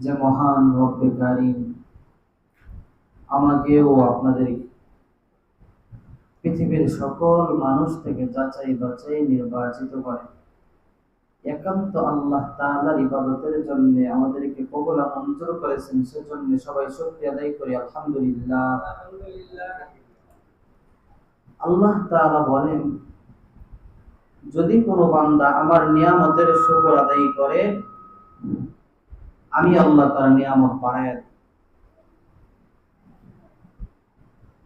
যে মহান রব্বে কারীম আমাকেও আপনাদের পৃথিবীর সকল মানুষ থেকে যাচাই বাছাই নির্বাচিত করে একান্ত আল্লাহ তাআলার ইবাদতের জন্য আমাদেরকে কবুল মঞ্জুর করেছেন। সেজন্য সবাই শুকরিয়া আদায় করি আলহামদুলিল্লাহ। আল্লাহ তাআলা বলেন, যদি কোনো বান্দা আমার নিয়ামতের শুকর আদায় করে আমি আল্লাহ তার নিয়ামত বাড়ায় দেই।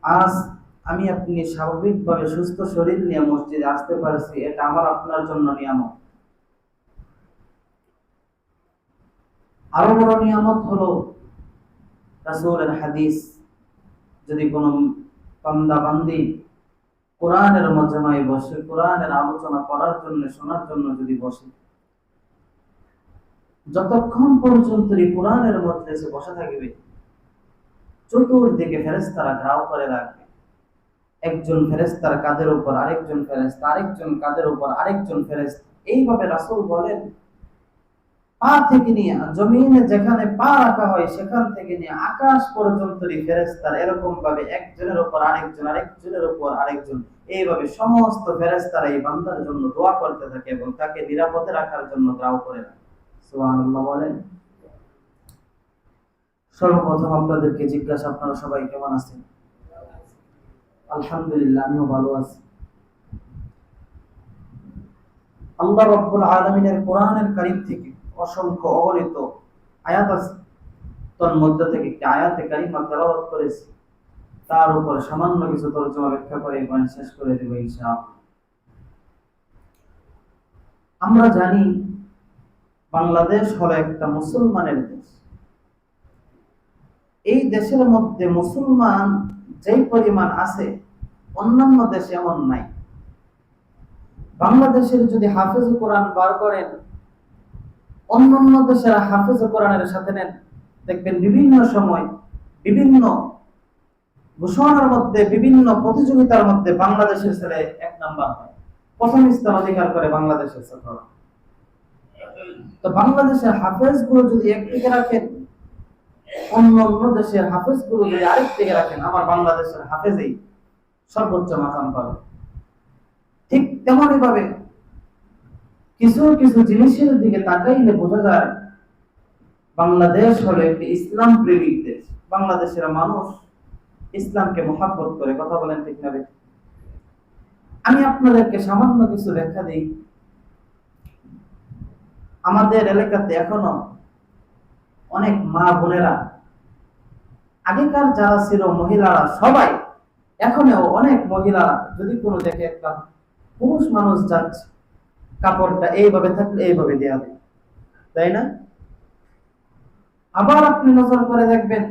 আজ আমি আপনি স্বাভাবিকভাবে সুস্থ শরীর নিয়ে মসজিদে আসতে পারছি, এটা আমার আপনার জন্য নিয়ামত। আরো বড় নিয়ামত হলো রাসূলের হাদিস। যদি কোনো বান্দা বান্দি কোরআনের মজমায় বসে, কোরআনের আলোচনা করার জন্য, শোনার জন্য যদি বসে, যতক্ষণ পর্যন্ত এই কোরআনের মধ্যে এসে বসে থাকবে চতুর্দিকে ফেরেশতারা ঘেরাও করে রাখবে। একজন ফেরেশতার কাঁধের উপর আরেকজন ফেরেশতা, আরেকজন কাঁধের উপর আরেকজন ফেরেশতা। এইভাবে রাসূল বলেন, পা থেকে নিয়ে জমিনে যেখানে পা রাখা হয় সেখান থেকে নিয়ে আকাশ পর্যন্ত ফেরেশতার এরকম ভাবে একজনের উপর আরেকজন, আরেকজনের উপর আরেকজন, এইভাবে সমস্ত ফেরেশতারা এই বান্দার জন্য দোয়া করতে থাকে এবং তাকে নিরাপদে রাখার জন্য দোয়া করে রাখে। সুবহানাল্লাহ বলেন। সর্বপ্রথম আপনাদেরকে জিজ্ঞাসা, আপনারা সবাই কেমন আছেন? আলহামদুলিল্লাহ, আমিও ভালো আছি। আল্লাহ রাব্বুল আলামিনের কোরআনের কারীম থেকে অসংখ্য অগণিত আয়াত আছে, তার মধ্যে থেকে একটি আয়াতে কারিমা তেলাওয়াত করেছি, তার উপর সামান্য কিছু তরজমা ব্যাখ্যা করে বয়ান শেষ করে দেব ইনশাআল্লাহ। আমরা জানি বাংলাদেশ হলো একটা মুসলমানের দেশ। এই দেশের মধ্যে মুসলমান যেই পরিমাণ আছে অন্যান্য দেশে এমন নাই। বাংলাদেশের যদি হাফেজ কোরআন বার করেন, অন্যান্য দেশের হাফেজ কোরআনের সাথে নেন, দেখবেন বিভিন্ন সময় বিভিন্ন ঘোষণার মধ্যে, বিভিন্ন প্রতিযোগিতার মধ্যে বাংলাদেশের ছেলে এক নাম্বার হয়, প্রথম স্থান অধিকার করে বাংলাদেশের ছাত্ররা। তো বাংলাদেশের হাফেজ গুলো যদি একদিকে রাখেন, অন্য অন্য দেশের হাফেজ গুলো যদি আরেক দিকে রাখেন, আমার বাংলাদেশের হাফেজই সর্বোচ্চ মাকাম পাবে। ঠিক তেমনই ভাবে কিছু কিছু জিনিসের দিকে তাকাইলে বোঝা যায় বাংলাদেশ হলো একটি ইসলাম প্রেমিক দেশ। বাংলাদেশের মানুষ ইসলামকে মহাব্বত করে। কথা বলেন ঠিক না? আমি আপনাদেরকে সামান্য কিছু ব্যাখ্যা দিই। আমাদের এলাকাতে এখনো অনেক মা বোনেরা, আগেকার যারা ছিল মহিলারা সবাই, এখনো অনেক মহিলারা যদি কোনো দেখে একটা পুরুষ মানুষ যাচ্ছে, কাপড়টা এইভাবে থাকলে এইভাবে দেয়া দেয়, তাই না? আবার আপনি নজর করে দেখবেন,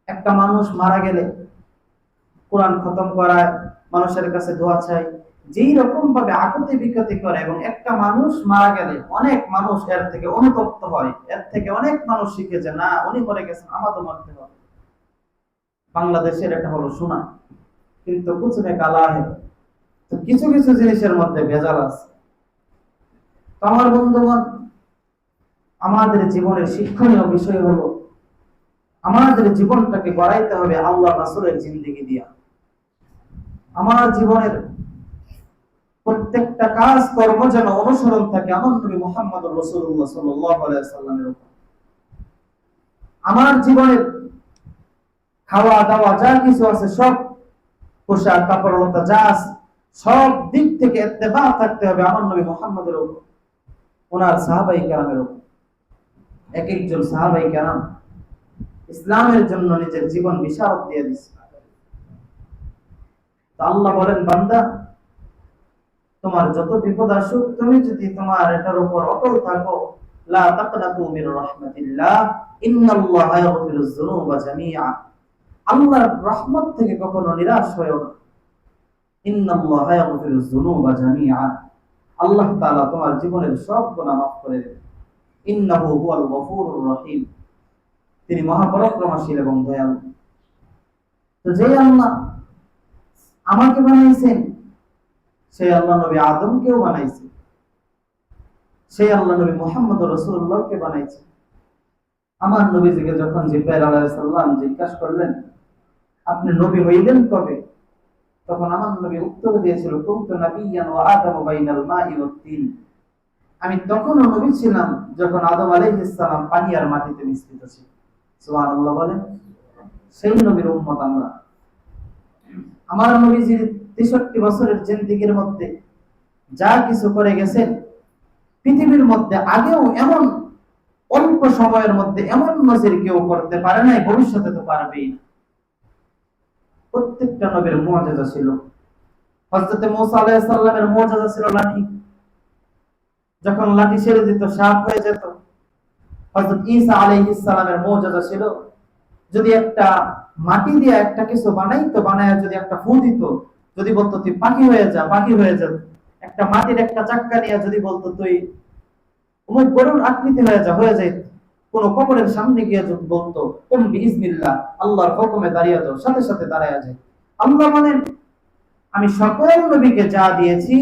একটা মানুষ মারা গেলে কোরআন খতম করায়, মানুষের কাছে দোয়া চাই, যেই রকম ভাবে আকুতি বিকতি করে, এবং একটা মানুষ মারা গেলে অনেক মানুষ এর থেকে অনুতপ্ত হয়, এর থেকে অনেক মানুষ শিখে যে না, উনি মরে গেছেন, আমাদের মরতে হবে। বাংলাদেশের এটা হলো শোনা, কিন্তু কুছ মে কালা হে। তো কিছু কিছু জিনিসের মধ্যে ভেজাল আছে। তো আমার বন্ধুগণ, আমাদের জীবনের শিক্ষণীয় বিষয় হলো আমাদের জীবনটাকে গড়াইতে হবে আল্লাহ রাসূলের জিন্দেগি দিয়া। আমার জীবনের প্রত্যেকটা কাজ কর্ম যেন অনুসরণ থাকে আমার নবী মুহাম্মদুর রাসূলুল্লাহ সাল্লাল্লাহু আলাইহি সাল্লামের উপর। আমার জীবনের খাওয়া দাওয়া যা কিছু আছে, সব পোশাক কাপড় লতা যা আছে, সব দিক থেকে ইত্তেবা থাকতে হবে আমার নবী মুহাম্মদের উপর, ওনার সাহাবায়ে কেরামের উপর। এক একজন সাহাবায়ে কেরাম ইসলামের জন্য নিজের জীবন বিসর্জন দিয়ে দিয়েছে। আল্লাহ বলেন, বান্দা, তোমার যত বিপদ আসুক, তুমি যদি তোমার এটার উপর অটল থাকো, লা তাকনাতু মির রাহমাতিল্লাহ, ইন্নাল্লাহা ইয়াগফিরুয যুনুবা জামিআ। আল্লাহর রহমত থেকে কখনো নিরাশ হয়ো না। ইন্নাল্লাহা ইয়াগফিরুয যুনুবা জামিআ, আল্লাহ তাআলা তোমার জীবনের সব গুনাহ মাফ করে দেবেন। ইন্নাহু হুয়াল গফুরুর রহিম, তিনি মহাপরাক্রমশীল এবং দয়ালু। তো যে আল্লাহ আমাকে বানাইছেন, সেই আল্লাহ নবী আদমকেও বানাইছে, সেই আল্লাহ নবী মুহাম্মদ রাসূলুল্লাহকে বানাইছে। আমার নবীজিকে যখন জিবরাইল আলাইহিস সালাম জিজ্ঞাসা করলেন, আপনি নবী হইলেন কবে? তখন আমার নবী উত্তর দিয়েছিল, কুনতু নাবিয়্যান ওয়া আদামু বাইনাল মাই ওয়াত তিন। আমি তখনও নবী ছিলাম যখন আদম আলাইহিস সালাম পানি আর মাটিতে মিশ্রিত ছিল। সুবহানাল্লাহ বলেন। সেই নবীর উম্মত আমরা। আমার নবীজি 63 বছরের জিন্দেগীর মধ্যে যা কিছু করে গেছেন, পৃথিবীর মধ্যে আগেও এমন অল্প সময়ের মধ্যে এমন নজির কেউ করতে পারে নাই, ভবিষ্যতে তো পারবেই না। প্রত্যেকটা নবীর মুআজিজা ছিল। হযরত মূসা আলাইহিস সালামের মুআজিজা ছিল লাঠি, যখন লাঠি ছেড়ে দিত সাপ হয়ে যেত। হযরত ঈসা আলাইহিস সালামের মুআজিজা ছিল, যদি একটা মাটি দিয়ে একটা কিছু বানাইতো, বানায়া যদি একটা ফু দিত, যদি বলতো তুই পাখি হয়ে যা, পাখি হয়ে যা। একটা মাটির একটা চাক্কা নিয়ে যদি বলতো তুই অমুক গরুর আকৃতি হয়ে যা, হয়ে যায়। কোন কবরের সামনে গিয়ে যদি বলতো কুম বিইজনিল্লাহ, আল্লাহর হুকুমে দাঁড়িয়ে যাও, সাথে সাথে দাঁড়ায়া যায়। আল্লাহ বলেন, আমি সকল নবীকে যা দিয়েছি,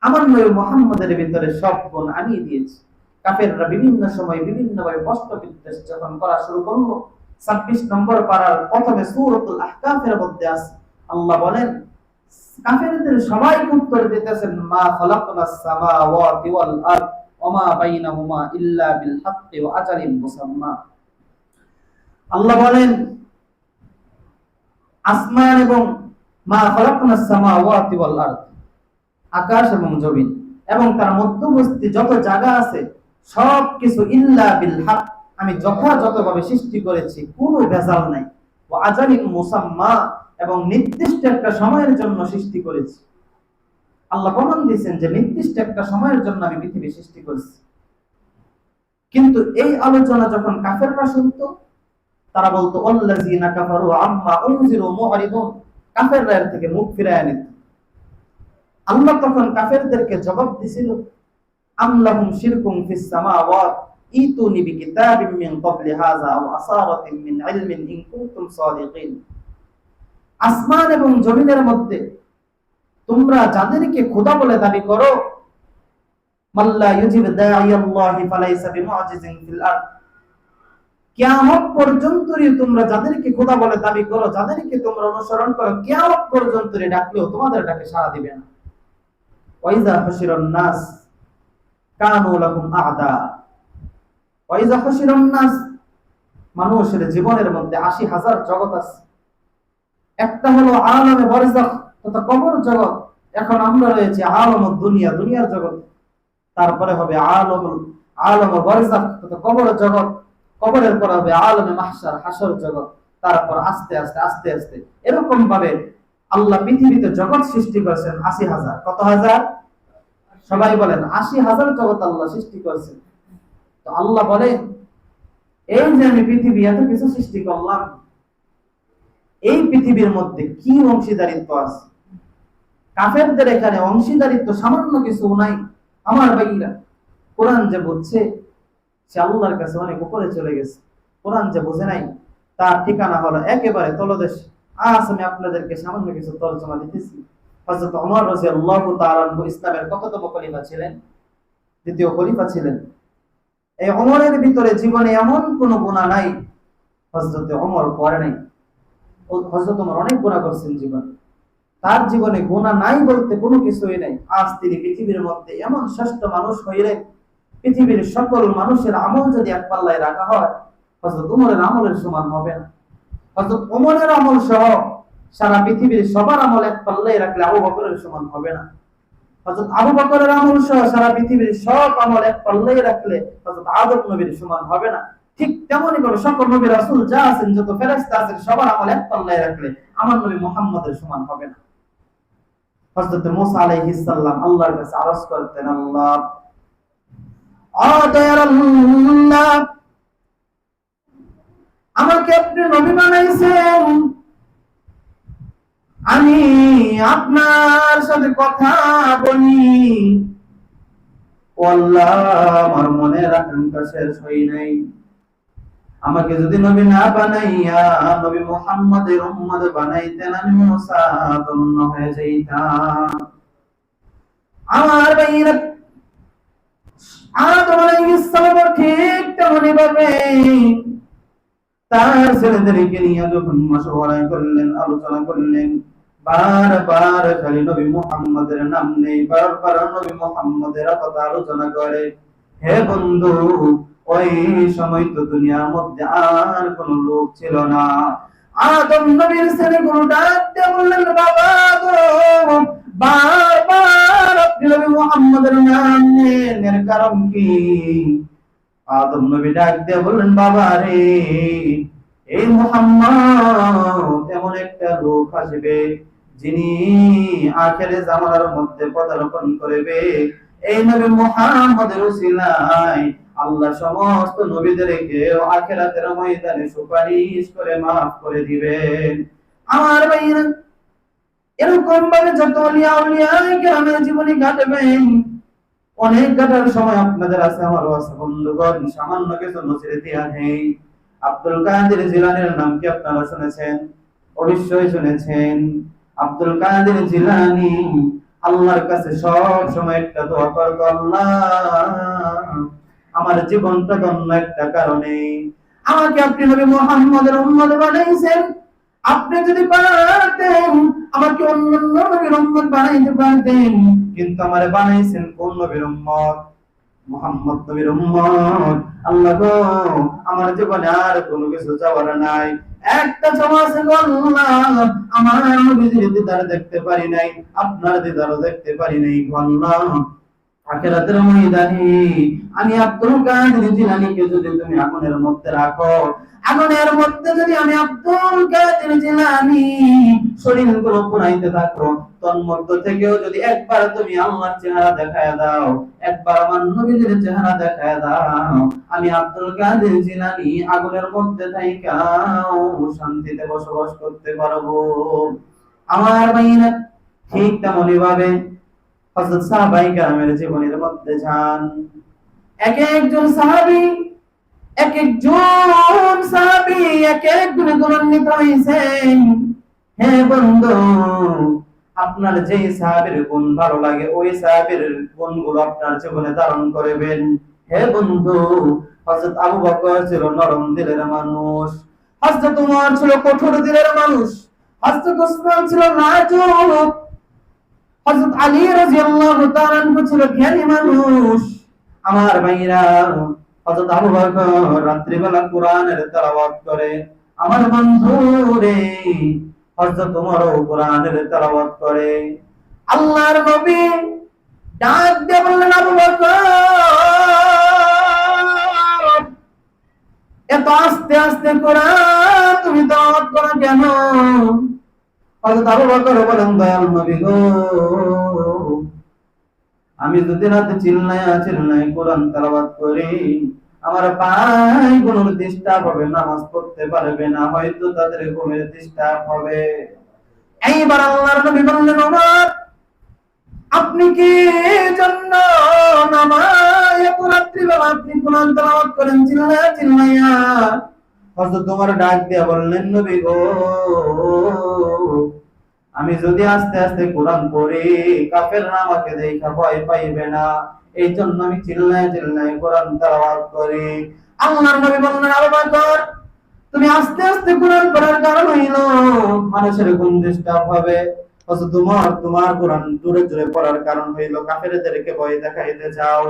আমার নবী মুহাম্মদের ভিতরে সব গুণ আমি দিয়েছি। কাফেররা বিভিন্ন সময় বিভিন্ন ভাবে কষ্ট বিদ্বেষ যখন করা শুরু করলো, 26 নম্বর পারার প্রথমে সূরাতুল আহকাফের মধ্যে আছে, আল্লাহ বলেন, কাফেরদের সবাই উত্তর দিতেছেন, মা খালাকনাস সামাওয়াতি ওয়াল আরদ ওয়া মা বাইনাহুমা ইল্লা বিল হাক্কি ওয়া আজালিন মুসাম্মা। আল্লাহ বলেন, আসমান এবং মা খালাকনাস সামাওয়াতি ওয়াল আরদ, আকাশ এবং জমিন এবং তার মধ্যবর্তী যত জায়গা আছে সবকিছু ইল্লা বিল হক, আমি যথাযথভাবে সৃষ্টি করেছি, কোনো ভেজাল নাই। ওয়া আজালিন মুসাম্মা, এবং নির্দিষ্ট একটা সময়ের জন্য সৃষ্টি করেছি। আল্লাহ প্রমাণ দিয়েছেন যে নির্দিষ্ট একটা সময়ের জন্য আমি পৃথিবী সৃষ্টি করেছি। কিন্তু এই আলোচনা যখন কাফেররা শুনতো, তারা বলতো আল্লাযীনা কাফারু আম্মা উনজিরু মুআরিদুন, কাফেররা এর থেকে মুখ ফিরায় নিত। আল্লাহ তখন কাফেরদেরকে জবাব দিছিল, আমলাহুম শিরকুম ফিস সামাওয়াত ইতুনি বিকিতাবিম মিন ক্বাবলি হাযা আও আসারাতিন মিন ইলমিন ইন কুনতুম সাদিকিন। আসমান এবং জমিনের মধ্যে তোমরা যাদেরকে খোদা বলে দাবি করো, মাল্লা ইউজিব দাঈয়াল্লাহি ফালাইসা বিমুআজিজিন ফিল আরদ, কিয়ামত পর্যন্ত তোমরা যাদেরকে খোদা বলে দাবি করো, যাদেরকে তোমরা অনুসরণ করো, কিয়ামত পর্যন্ত ডাকলেও তোমাদের ডাকে সাড়া দিবে না। ওয়াইজা হাশিরান নাস কানু লাহুম আ'দা, ওয়াইজা হাশিরান নাস, মানুষের জীবনের মধ্যে ৮০,০০০ জগৎ আছে। একটা হলো আলামে বারজাখ তথা কবর জগৎ, এখন আমরা রয়েছে আলামুদ দুনিয়া, দুনিয়ার জগৎ। তারপরে হবে আলামে বারজাখ তথা কবর জগৎ, কবরের পর হবে আলামে মাহশার, হাসর জগৎ। তারপর আস্তে আস্তে আস্তে আস্তে এরকম ভাবে আল্লাহ পৃথিবীতে জগৎ সৃষ্টি করেছেন ৮০,০০০। কত হাজার? সবাই বলেন ৮০,০০০ জগৎ আল্লাহ সৃষ্টি করেছেন। তো আল্লাহ বলেন, এই যে আমি পৃথিবী এত কিছু সৃষ্টি করলাম, এই পৃথিবীর মধ্যে কি অংশীদারিত্ব আছে? কাফেরদের এখানে অংশীদারিত্ব সামান্য কিছু নাই। আমার ভাইরা, কোরআন যে বুঝছে সে আল্লাহর কাছে অনেক উপরে চলে গেছে। কোরআন যে বুঝে নাই তার ঠিকানা হলো একেবারে তলদেশ। আজ আমি আপনাদেরকে সামান্য কিছু তর্জমা দিতেছি। হযরত ওমর রাদিয়াল্লাহু তাআলা আনহু ইসলামের কততম খলিফা ছিলেন? দ্বিতীয় খলিফা ছিলেন। এই ওমরের ভিতরে জীবনে এমন কোনো গুনাহ নাই হযরত ওমর করে নাই। হযরত ওমর অনেক গুনাহ করেছেন জীবনে, তার জীবনে গুনাহ নাই বলতে কোনো কিছুই নাই। আজ তিনি পৃথিবীর মধ্যে এমন শ্রেষ্ঠ মানুষ হইলেন, পৃথিবীর সকল মানুষের আমল যদি এক পাল্লায় রাখা হয়, হযরত ওমরের আমলের সমান হবে না। হযরত ওমরের আমল সহ সারা পৃথিবীর সবার আমল এক পাল্লায় রাখলে আবু বকরের সমান হবে না। হযরত আবু বকরের আমল সহ সারা পৃথিবীর সব আমল এক পাল্লায় রাখলে হযরত আদম নবীর সমান হবে না। ঠিক তেমনই ভাবে সকল নবী রাসূল যা আছেন, যত ফেরেশতা আছেন, সবার আমল এক পাল্লায় রাখলে আমার নবী মুহাম্মদের সমান হবে না। হযরত মূসা আলাইহিস সালাম আল্লাহর কাছে আরজ করতেন, আল্লাহ, আল্লাহ, আমাকে আপনি নবী বানাইছেন, আমি আপনার সাথে কথা বলি, আল্লাহ আমার মনের আকাঙ্ক্ষা শেষ হয় নাই। আমাকে যদি নবী না বানাইয়া নবী মুহাম্মদের উম্মত বানাইতেন, আমি মূসা ধন্য হয়ে যাইতাম। আমার ভাইরা, আদম আলাইহিস সালাম ঠিক তেমনি ভাবে তার ছেলেদেরকে নিয়ে যখন মশওয়ারা করলেন, আলোচনা করলেন, বারবার খালি নবী মুহাম্মদের নাম নেই, বারবার নবী মুহাম্মদের কথা আলোচনা করে। হে বন্ধু, ওই সময় তো দুনিয়ার মধ্যে আর কোন লোক ছিল না। আদম নবীর ছেলে কোন ডাক দিয়ে বললেন, বাবা গো, বারবার আপনি নবী মুহাম্মদের নাম নেন, এর কারণ কি? আদম নবী ডাক দিয়ে বললেন, বাবা রে, এই মুহাম্মদ এমন একটা লোক আসবে যিনি আখেরে জামানার মধ্যে পদার্পণ করবে। এই নবী মুহাম্মদের উসিলায় আল্লাহ সমস্ত নবীদেরকে আখিরাতের ময়দানে সুপারিশ করে maaf করে দিবেন। আমার ভাইরা, এরকম ভাবে যত আউলিয়া আউলিয়া কেরামের জীবনী কাটবেন, অনেক কাটার সময় আপনাদের আছে, আমারও আছে বন্ধুগণ। সামান্য কিছু নজির দিয়া নেই। আব্দুল কাদের জিলানীর নাম কি আপনারা শুনেছেন? অবশ্যই শুনেছেন। আব্দুল কাদের জিলানী আল্লাহর কাছে সব সময় একটা দোয়া করত, আল্লাহ আমার জীবনটা ধন্য একটা কারণে, আমাকে আপনি নবী মুহাম্মদের উম্মত বানাইছেন। আপনি যদি পারতেন আমাকে অন্যান্য নবীর উম্মত বানাইতে পারতেন, কিন্তু আমারে বানাইছেন কোন নবীর উম্মত? মুহাম্মদ নবীর উম্মত। আল্লাহ গো, আমার জীবনে আর কোনো কিছু চাওয়ার নাই, একটা চাওয়া আছে গো আল্লাহ, আমার নবীর দিদার দেখতে পারি নাই, আপনার দিদারও দেখতে পারি নাই গো আল্লাহ। আখিরাতের ময়দানে আমি আব্দুল কাদের জিলানীকে যদি তুমি আগুনের মধ্যে রাখো, আগুনের মধ্যে যদি আমি আব্দুল কাদের জিলানী শরীরগুলো পুরাইতে থাকো, তন্মধ্য থেকেও যদি একবার তুমি আল্লাহর চেহারা দেখায় দাও, একবার আমার নবীর চেহারা দেখায় দাও, আমি আব্দুল কাদের জিলানী আগুনের মধ্যে থাইকাও শান্তিতে বসবাস করতে পারবো। আমার ভাইরা, ঠিক তেমনি ভাবে হযরত সাহাবায়ে কেরামের জীবনের মধ্যে যান। এক একজন সাহাবী, এক একজন সাহাবী এক এক গুণে গুণান্বিত হয়েছেন। হে বন্ধু, আপনার যে সাহাবীর গুণ ভালো লাগে, ওই সাহাবীর গুণগুলো আপনার জীবনে ধারণ করবেন। হে বন্ধু, হযরত আবু বকর ছিল নরম দিলের মানুষ, হযরত উমর ছিল কঠোর দিলের মানুষ, হযরত উসমান ছিল নাজুক, হযরত আলী রাদিয়াল্লাহু তাআলা আনহু ছিল জ্ঞানী মানুষ। আমার ভাইরা, হযরত আবু বকর রাত্রিবেলা কোরআনের তেলাওয়াত করে। আমার বন্ধু রে, হযরত ওমরও কোরআনের তেলাওয়াত করে। আল্লাহর নবী ডাক দিয়ে বললেন, আবু বকর, এত আস্তে আস্তে কোরআন তুমি তেলাওয়াত করো কেন? হযরত আবু বকর বলেন, দয়াল নবী গো, আমি যদি রাতে চিল্লায় কোরআন তেলাওয়াত করি, আমার ভাইগুলোর ডিস্টার্ব হবে, নামাজ পড়তে পারবে না, হয়তো তাদের ঘুমের ডিস্টার্ব হবে। এইবার আল্লাহর নবী বললেন, ওমর, আপনি কি জন্য নামাজ এত রাত্রিবেলা আপনি কোরআন তেলাওয়াত করেন চিল্লাইয়া? হযরত ওমর ডাক দিয়া বললেন, নবী গো, আমি যদি আস্তে আস্তে কোরআন পড়ি, কাফেররা আমাকে দেখে ভয় পাইবে না, এই জন্য আমি চিল্লায় কোরআন তেলাওয়াত করি। আল্লাহর নবী বললেন, আবু বকর, তুমি আস্তে আস্তে কোরআন পড়ার কারণ হইল মানুষের ঘুম ডিস্টার্ব হবে। হযরত উমর, তোমার কোরআন জোরে জোরে পড়ার কারণ হইল কাফেরদেরকে ভয় দেখাইতে চাও।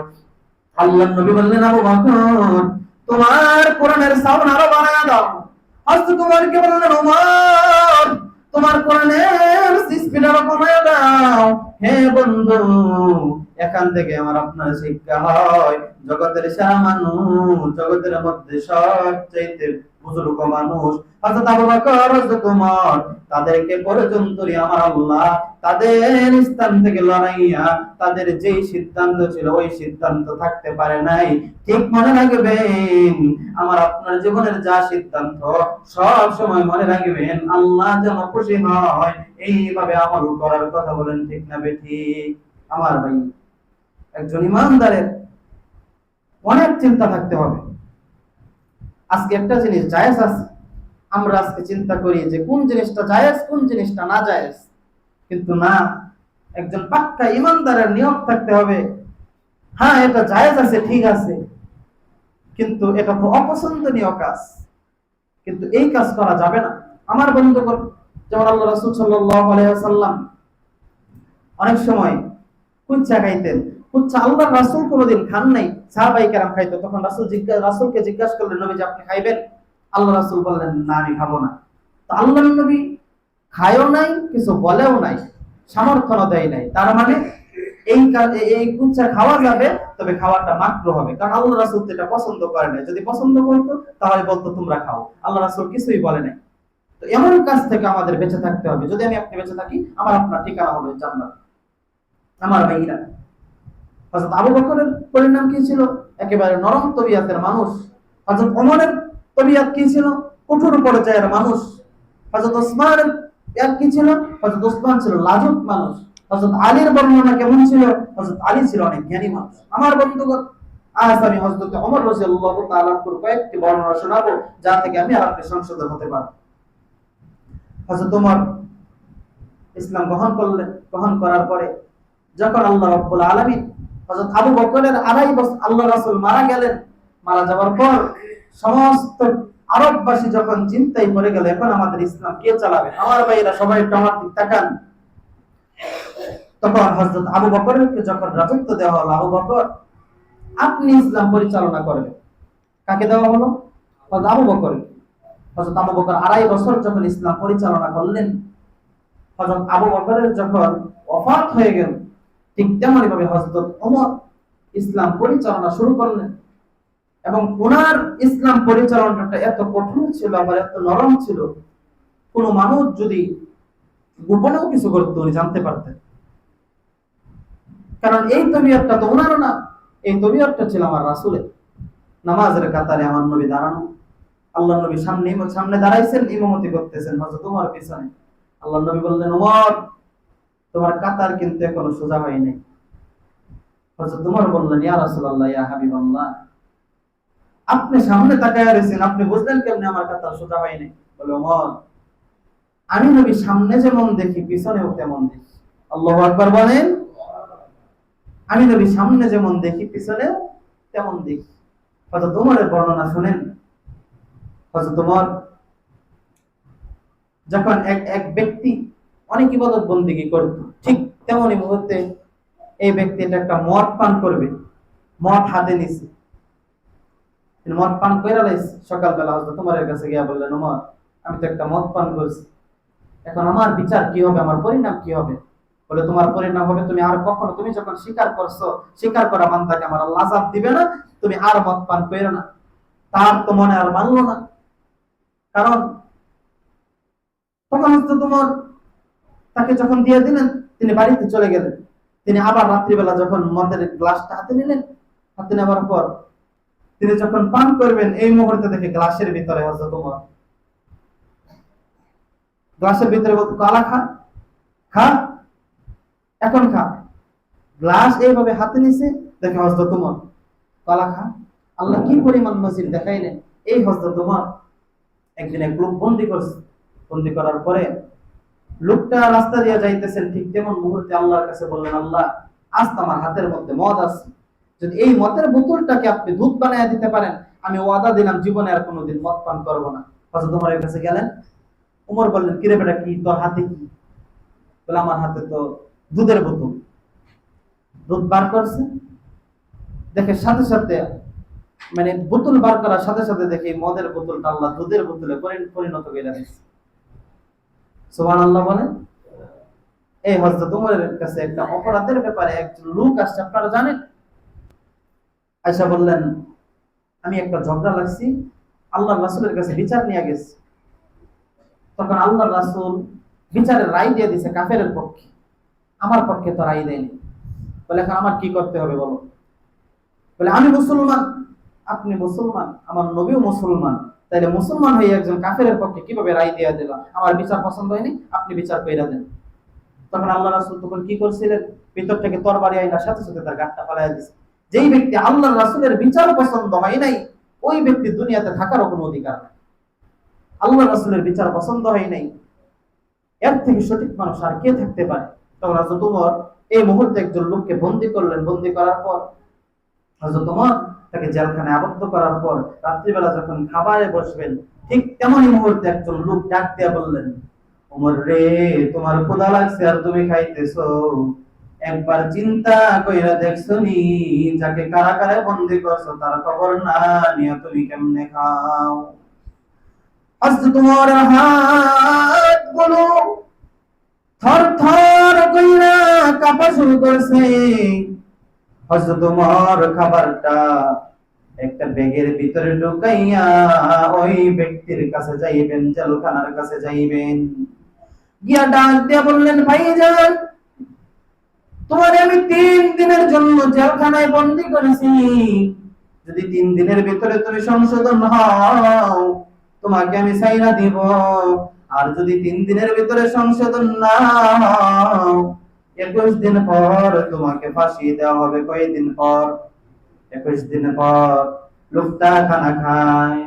আল্লাহর নবী বললেন, আবু বকর, তোমার কোরআনের সাউন্ড আরো বাড়ায়া দাও। হযরত উমরকে বললেন, উমর, তোমার কোরআনের স্পিড আরো কমায়া দাও। হে বন্ধু, এখান থেকে আমার আপনার শিক্ষা হয়, জগতের সেরা মানুষ, জগতের মধ্যে সবচাইতে বুজুর্গ মানুষ হযরত আবু বকর, হযরত উমর, তাদেরকে পর্যন্ত আমার আল্লাহ তাদের স্থান থেকে লড়াইয়া তাদের যেই সিদ্ধান্ত ছিল ওই সিদ্ধান্ত থাকতে পারে নাই। ঠিক মনে রাখবেন, আমার আপনার জীবনের যা সিদ্ধান্ত সব সময় মনে রাখবেন, আল্লাহ যেন খুশি হয় এইভাবে আমল করার কথা বলেন, ঠিক না বেঠিক? আমার ভাই, একজন ইমানদারের অনেক চিন্তা থাকতে হবে। আজকে একটা জিনিস জায়েজ আছে, আমরা আজকে চিন্তা করি যে কোন জিনিসটা জায়েজ কোন জিনিসটা না জায়েজ, কিন্তু না, একজন পাক্কা ইমানদারের নিয়ত থাকতে হবে হ্যাঁ, এটা জায়েজ আছে, ঠিক আছে, কিন্তু এটা তো অপছন্দনীয় কাজ, কিন্তু এই কাজ করা যাবে না। আমার বন্ধুগণ, যেমন আল্লাহ রাসূল সাল্লাল্লাহু আলাইহি ওয়াসাল্লাম অনেক সময় কুচ্চা খাইতেন। কুচ্চা আল্লাহ রাসূল কোনোদিন খান নাই, সাহাবায়ে কেরাম খাইতো। তখন রাসূলকে জিজ্ঞাসা করলেন, নবী যে আপনি খাইবেন? আল্লাহ রাসূল বললেন, না আমি খাবো না। তো আল্লাহর নবী খায়ও নাই, কিছু বলেও নাই, সমর্থনও দেয় নাই। তার মানে এই কুচ্চা খাওয়া যাবে, তবে খাওয়াটা মাত্র হবে, কারণ আল্লাহ রাসূল এটা পছন্দ করে না। যদি পছন্দ করতো তাহলে বলতো তোমরা খাও। আল্লাহ রাসূল কিছুই বলে নাই। তো এমন কাজ থেকে আমাদের বেঁচে থাকতে হবে। যদি আমি আপনি বেঁচে থাকি, আমার আপনার ঠিকানা হবে জান্নাত। আমার ভাইরা, হযরত আবু বকরের পরিণাম কি ছিল? একেবারে নরম তবিয়তের মানুষ। হযরত ওমরের তবিয়ত কি ছিল? কঠোর পর্যায়ের মানুষ। হযরত ওসমানের কি ছিল? হযরত ওসমান ছিল লাজুক মানুষ। হযরত আলীর বর্ণনা কেমন ছিল? হযরত আলী ছিল অনেক জ্ঞানী মানুষ। আমার বন্ধুগণ, আজ আমি হযরত ওমর রাদিয়াল্লাহু তাআলা এর কয়েকটি বর্ণনা শোনাবো, যা থেকে আমি আর আপনি সংশোধন হতে পারব। হযরত ওমর ইসলাম গ্রহণ করার পরে যখন আল্লাহ রাব্বুল আলামিন হযরত আবু বকরের 2.5 বছর, আল্লাহ রাসূল মারা গেলেন, মারা যাওয়ার পর সমস্ত আরববাসী যখন চিন্তায় পড়ে গেল, এখন আমাদের ইসলাম কে চালাবে? আমার ভাইরা সবাই একটু আমার দিকে তাকান। তখন হযরত আবু বকরকে যখন রাজত্ব দেওয়া হলো, আবু বকর আপনি ইসলাম পরিচালনা করবেন। কাকে দেওয়া হলো? হযরত আবু বকর। হযরত আবু বকর 2.5 বছর যখন ইসলাম পরিচালনা করলেন, হযরত আবু বকরের যখন ওফাত হয়ে গেল, ঠিক তেমনি ভাবে হযরত ওমর ইসলাম পরিচালনা শুরু করলেন। এবং ওনার ইসলাম পরিচালনাটা এত কঠিন ছিল, আবার এত নরম ছিল, কোন মানুষ যদি গোপনেও কিছু করতে উনি জানতে পারতেন। কারণ এই তবিয়তটা তো ওনারও না, এই তবিয়তটা ছিল আমার রাসূলের। নামাজের কাতারে আমার নবী দাঁড়ানো, আল্লাহ নবী সামনে দাঁড়াইছেন, ইমামতি করতেছেন, হযরত ওমর পিছনে। আল্লাহ নবী বললেন, ওমর তোমার কাতার কিন্তু এখনো সোজা হয় নাই। হযরত ওমর বললেন, ইয়া রাসূলুল্লাহ, ইয়া হাবিবাল্লাহ, আপনি সামনে তাকায় রয়েছেন, আপনি বুঝলেন কেমনে আমার কাতার সোজা হয় নাই? বলে, ওমর আমি নবী সামনে যেমন দেখি, পিছনেও তেমন দেখি। আল্লাহু আকবার বলেন। আমি নবী সামনে যেমন দেখি, পিছনেও তেমন দেখি। হযরত ওমরের বর্ণনা শুনেন। হযরত ওমর যখন এক ব্যক্তি অনেক ইবাদত বন্দেগী করত, ঠিক তেমনই মুহূর্তে এই ব্যক্তিটা একটা মদ পান করবে, মদ হাতে নিছে, তিনি মদ পান করে লাইছে। সকালবেলা হযরত ওমরের কাছে গিয়া বললেন, ওমর আমি তো একটা মদ পান করছি, এখন আমার বিচার কি হবে, আমার পরিণাম কি হবে? বলে, তোমার পরিণাম হবে, তুমি আর কখনো, তুমি যখন স্বীকার করছো, স্বীকার করা বান্দাকে আমার আল্লাহ আযাব দিবে না, তুমি আর মদ পান করো না। তার তো মনে আর মানলো না। কারণ তখন হচ্ছে তোমার, তাকে যখন দিয়ে দিলেন, তিনি বাড়িতে চলে গেলেন। তিনি আবার রাত্রিবেলা যখন মদের গ্লাসটা হাতে নিলেন, হাতে নেওয়ার পর তিনি যখন পান করবেন, এই মুহূর্তে দেখে গ্লাসের ভিতরে হযরত ওমর, গ্লাসের ভিতরে বলতে, কালা খা, খা, এখন খা। গ্লাস এইভাবে হাতে নিছে, দেখে হযরত ওমর, কালা খা। আল্লাহ কি পরিমাণ নজির দেখাইলেন। এই হযরত ওমর একদিন এক লোক বন্দী করছে। বন্দী করার পরে লোকটা রাস্তা দিয়ে যাইতেছেন, ঠিক তেমন মুহূর্তে আল্লাহর কাছে বললেন, আল্লাহ আজ তো আমার হাতের মধ্যে মদ আছে, যদি এই মদের বোতলটাকে আপনি দুধ বানায় দিতে পারেন, আমি ওয়াদা দিলাম জীবনে আর কোনোদিন মদ পান করবো না। হযরত ওমরের কাছে গেলেন। ওমর বললেন, কিরে বেটা, কি তোর হাতে কি? বলে, আমার হাতে তো দুধের বোতল। দুধ বার করছে, দেখে সাথে সাথে, মানে বোতল বার করার সাথে সাথে দেখে মদের বোতলটা আল্লাহ দুধের বোতলে পরিণত করে দিয়েছে। সুবহানাল্লাহ বলেন। এই হযরত ওমরের কাছে একটা অপরাধের ব্যাপারে একজন লোক আসছে, আপনারা জানেন। আয়েশা বললেন, আমি একটা ঝগড়া লাগছি, আল্লাহর রাসূলের কাছে বিচার নিয়ে গেছি। তখন আল্লাহর রাসূল বিচারের রায় দিয়ে দিয়েছে কাফেরের পক্ষে, আমার পক্ষে তো রায় দেয়নি। বলে, এখন আমার কি করতে হবে বলো? বলে, আমি মুসলমান, আপনি মুসলমান, আমার নবীও মুসলমান, তাইলে মুসলমান হয়ে একজন কাফেরের পক্ষে কিভাবে রায় দিয়ে দিলাম? আমার বিচার পছন্দ হয়নি, আপনি বিচার কইরা দেন। তখন আল্লাহ রাসূল তখন কি করছিলেন? ভিতর থেকে তরবারি আইনা সাথে সাথে তার গাঁটটা ফালাইয়া দিয়েছে। যেই ব্যক্তি আল্লাহর রাসূলের বিচার পছন্দ হয় নাই, ওই ব্যক্তি দুনিয়াতে থাকারও কোনো অধিকার নাই। আল্লাহর রাসূলের বিচার পছন্দ হয় নাই, এর থেকে সঠিক মানুষ আর কে থাকতে পারে? তখন হযরত ওমর এই মুহূর্তে একজন লোককে বন্দী করলেন। বন্দী করার পর হযরত ওমর তাকে জেলখানায় আবদ্ধ করার পর রাত্রিবেলা যখন খাবারে বসবেন, ঠিক তেমনই মুহূর্তে একজন লোক ডাক দিয়া বললেন, ওমর রে, তোমার ক্ষুধা লাগছে আর তুমি খাইতেছো, একবার চিন্তা কইরা দেখছো নি যাকে কারাগারে বন্দী করছো তার খবর না নিয়ে তুমি কেমনে খাও? হযরত ওমরের হাতগুলো থর থর কইরা কাঁপা শুরু করছে। হযরত ওমর খাবারটা একটা ব্যাগের ভিতরে ঢুকাইয়া ওই ব্যক্তির কাছে যাইবেন, জেলখানার কাছে যাইবেন, গিয়া ডাক দিয়া বললেন, ভাইজান, তোমারে আমি 3 দিনের জন্য জেলখানায় বন্দী করেছি, যদি 3 দিনের ভিতরে তুমি সংশোধন হও তোমাকে আমি ছাইরা দিব, আর যদি 3 দিনের ভিতরে সংশোধন না হও 21 দিন পর তোমাকে ফাঁসি দেওয়া হবে। কয়দিন পর? 21 দিন পর। লোকটা খানা খায়।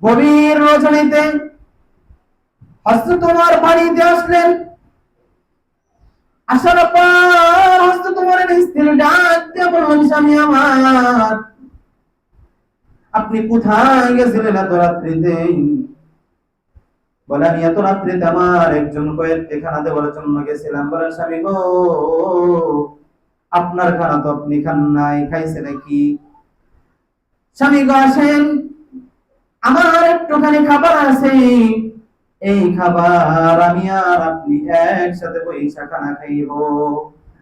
গভীর রজনীতে হযরত ওমর বাড়িতে আসলেন। আসার পর হযরত ওমরের স্ত্রী ডাক দিয়ে বললেন, স্বামী আমার, আপনি কোথায় গেছিলেন এত রাত্রিতে? বলে, আমি এত রাত্রিতে আমার একজন কয়েকটি খানা দেওয়ার জন্য গেছিলাম। বলেন, স্বামী গো, আপনার খানা তো আপনি খান নাই, খাইছে নাকি? স্বামী গো, আসেন, আমার একটুখানি খাবার আছে, এই খাবার আমি আর আপনি একসাথে বইসা খানা খাইব।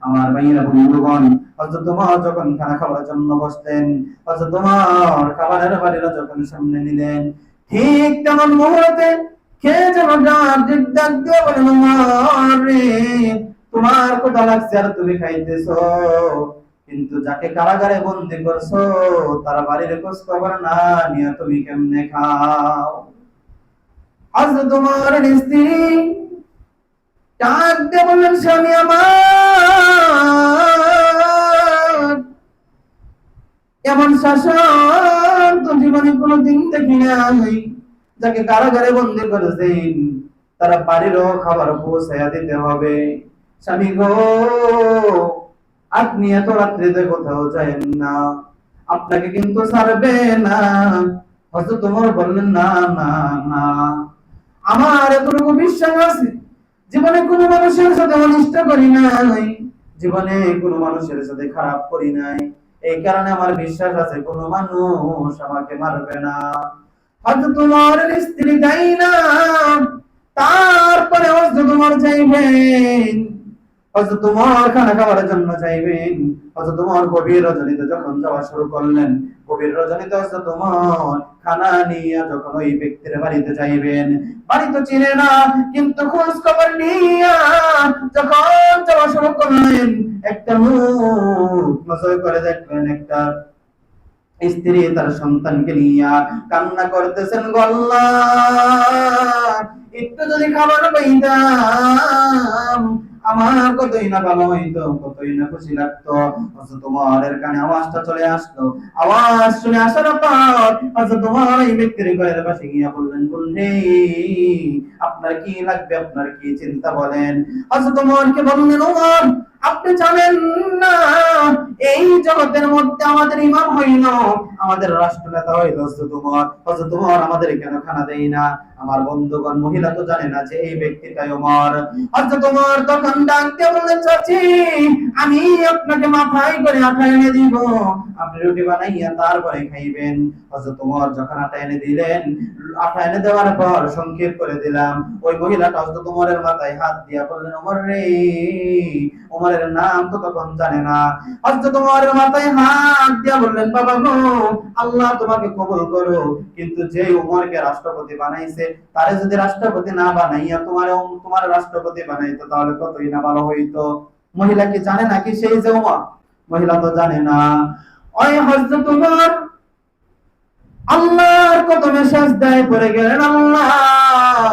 আমার ভাইয়েরা বন্ধুগণ, হযরত ওমর যখন খানা খাওয়ার জন্য বসলেন, হযরত ওমর খাবারের বাড়িটা যখন সামনে নিলেন, ঠিক তেমন মুহূর্তে খেয়ে যেন ডাক দিয়ে বলেন, ওমর রে, তোমার ক্ষুধা লাগছে আর তুমি খাইতেছো, কিন্তু যাকে কারাগারে বন্দী করছো তার বাড়ির খোঁজ খবর না নিয়ে তুমি কেমনে খাও? হযরত ওমরের স্ত্রী ডাক দিয়ে বললেন, স্বামী আমার, এমন শাসন তো জীবনে কোনোদিন দেখি নাই। যাকে কারাগারে বন্দী করেছেন তারা বাড়িরও খাবার পৌঁছাইয়া দিতে হবে। স্বামী গো, আপনি এত রাত্রিতে কোথাও যায়েন না, আপনাকে কিন্তু ছাড়বে না। হযরত ওমর বললেন, না না না, আমার এতটুকু বিশ্বাস আছে, জীবনে কোনো মানুষের সাথে অনিষ্ট করি নাই, জীবনে কোনো মানুষের সাথে খারাপ করি নাই, এই কারণে আমার বিশ্বাস আছে কোনো মানুষ আমাকে মারবে না। হয়তো তোমার স্ত্রী তাই না, তারপরে হযরত ওমর চাইবেন, হযরত ওমর খানা খাওয়ার জন্য চাইবেন। হযরত ওমর গভীর রজনীতে যখন যাওয়া শুরু করলেন, গভীর রজনীতে হযরত ওমর খানা নিয়ে যখন ওই ব্যক্তির বাড়িতে যাইবেন, বাড়ি তো চিনে না, কিন্তু খোঁজ খবর নিয়া যখন যাওয়া শুরু করলেন, একটা মুখ নজর করে দেখলেন একটা স্ত্রী তার সন্তানকে নিয়ে কান্না করতেছেন, গল্লা, একটু যদি খাবার পাইতাম আমার কতই না ভালো হইতো, কতই না খুশি লাগতো। হযরত ওমরের কানে আওয়াজটা চলে আসলো। আওয়াজ শুনে আসার পর হযরত ওমর এই ব্যক্তির ঘরের পাশে গিয়ে বললেন, বন্ধু, আপনার কি লাগবে, আপনার কি চিন্তা বলেন? হযরত ওমরকে বললেন, ওমর, আপনি জানেন না এই জগতের মধ্যে আমাদের ইমাম হইল, আমাদের রাষ্ট্রনেতা হইল হযরত ওমর। হযরত ওমর আমাদের কেন খানা দেয় না? আমার বন্ধুগণ, মহিলা তো জানে না যে এই ব্যক্তিটাই ওমর। হযরত ওমর তখন ডাক দিয়ে বললেন, চাচি, আমি আপনাকে মাথায় করে আটা এনে দিব, আপনি রুটি বানাইয়া তারপরে খাইবেন। হযরত ওমর যখন আটা এনে দিলেন, আটা এনে দেওয়ার পর সংক্ষেপ করে দিলাম, ওই মহিলাটা হযরত ওমরের মাথায় হাত দিয়া বললেন, ওমর রে, ওমরের নাম তো তখন জানে না। হযরত ওমরের মাথায় হাত দিয়া বললেন, বাবা গো, আল্লাহ তোমাকে কবুল করো, কিন্তু যে ওমরকে রাষ্ট্রপতি বানাইছে তারে যদি রাষ্ট্রপতি না বানাইয়া তোমার রাষ্ট্রপতি বানাইতো তাহলে কতই না ভালো হইতো। মহিলা কি জানে নাকি সেই যে ওমর? মহিলা তো জানে না। ওই হযরত ওমর আল্লাহর কদমে সিজদায় পড়ে গেলেন, আল্লাহ,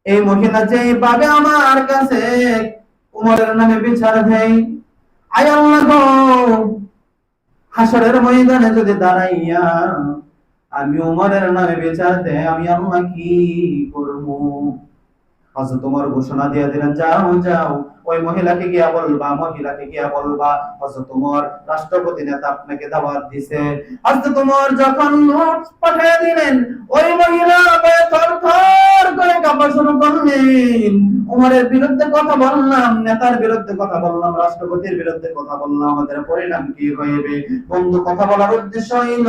এই মহিলা যেভাবে আমার কাছে উমরের নামে বিচার দেয়, আয় আল্লাহ গো, হাসরের ময়দানে যদি দাঁড়াইয়া আমি উমরের নামে বিচার দেয়, আমি আল্লাহ কি করব? হযরত ওমর ঘোষণা দিয়ে দিলেন, যাও যাও, ওই মহিলাকে গিয়া বলবা হযরত ওমর রাষ্ট্রপতি নেতা আপনাকে দাওয়াত দিছে। হযরত ওমর যখন নোট পাঠিয়ে দিলেন, ওই মহিলা থরথর করে কাঁপা শুরু করলেন। ওমরের বিরুদ্ধে কথা বললাম, নেতার বিরুদ্ধে কথা বললাম, রাষ্ট্রপতির বিরুদ্ধে কথা বললাম, আমাদের পরিণাম কি হইবে? বন্ধু, কথা বলার উদ্দেশ্য হইল